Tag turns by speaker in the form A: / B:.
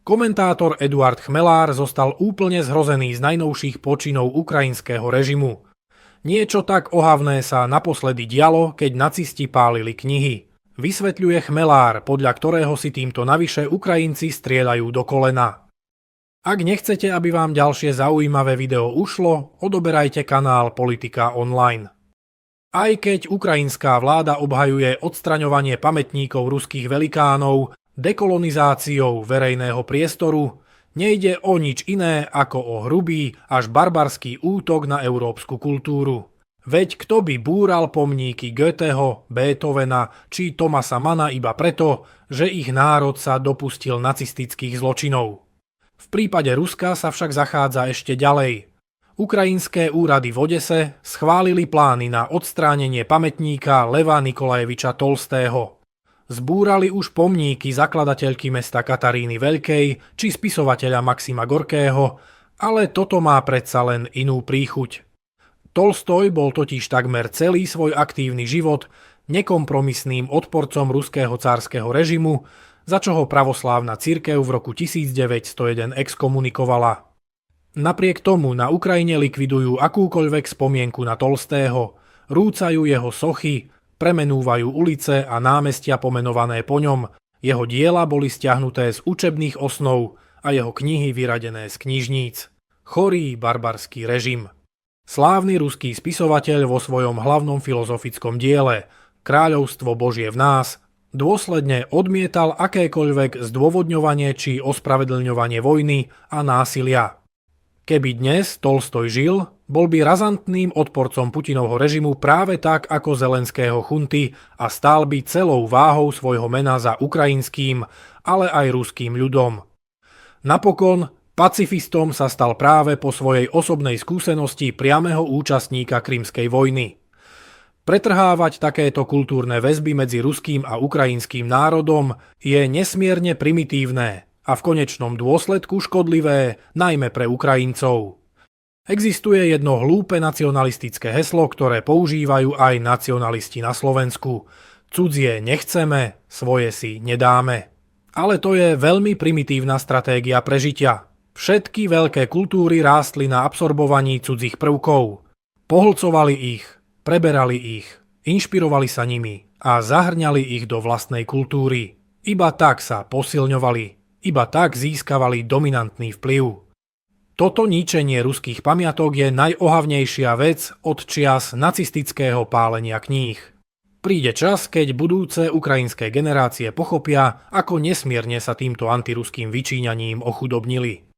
A: Komentátor Eduard Chmelár zostal úplne zhrozený z najnovších počinov ukrajinského režimu. Niečo tak ohavné sa naposledy dialo, keď nacisti pálili knihy. Vysvetľuje Chmelár, podľa ktorého si týmto navyše Ukrajinci strieľajú do kolena. Ak nechcete, aby vám ďalšie zaujímavé video ušlo, odoberajte kanál Politika Online. Aj keď ukrajinská vláda obhajuje odstraňovanie pamätníkov ruských velikánov dekolonizáciou verejného priestoru, nejde o nič iné ako o hrubý až barbarský útok na európsku kultúru. Veď kto by búral pomníky Goetheho, Beethovena či Thomasa Manna iba preto, že ich národ sa dopustil nacistických zločinov. V prípade Ruska sa však zachádza ešte ďalej. Ukrajinské úrady v Odese schválili plány na odstránenie pamätníka Leva Nikolajeviča Tolstého. Zbúrali už pomníky zakladateľky mesta Kataríny Veľkej či spisovateľa Maxima Gorkého, ale toto má predsa len inú príchuť. Tolstoj bol totiž takmer celý svoj aktívny život nekompromisným odporcom ruského cárskeho režimu, za čo ho pravoslávna cirkev v roku 1901 exkomunikovala. Napriek tomu na Ukrajine likvidujú akúkoľvek spomienku na Tolstého, rúcajú jeho sochy, premenúvajú ulice a námestia pomenované po ňom, jeho diela boli stiahnuté z učebných osnov a jeho knihy vyradené z knižníc. Chorý barbarský režim. Slávny ruský spisovateľ vo svojom hlavnom filozofickom diele Kráľovstvo Božie v nás dôsledne odmietal akékoľvek zdôvodňovanie či ospravedlňovanie vojny a násilia. Keby dnes Tolstoj žil, bol by razantným odporcom Putinovho režimu práve tak ako Zelenského chunty a stál by celou váhou svojho mena za ukrajinským, ale aj ruským ľudom. Napokon pacifistom sa stal práve po svojej osobnej skúsenosti priameho účastníka Krymskej vojny. Pretrhávať takéto kultúrne väzby medzi ruským a ukrajinským národom je nesmierne primitívne a v konečnom dôsledku škodlivé najmä pre Ukrajincov. Existuje jedno hlúpe nacionalistické heslo, ktoré používajú aj nacionalisti na Slovensku. Cudzie nechceme, svoje si nedáme. Ale to je veľmi primitívna stratégia prežitia. Všetky veľké kultúry rástli na absorbovaní cudzích prvkov. Pohlcovali ich, preberali ich, inšpirovali sa nimi a zahrňali ich do vlastnej kultúry. Iba tak sa posilňovali. Iba tak získavali dominantný vplyv. Toto ničenie ruských pamiatok je najohavnejšia vec od čias nacistického pálenia kníh. Príde čas, keď budúce ukrajinské generácie pochopia, ako nesmierne sa týmto antiruským vyčíňaním ochudobnili.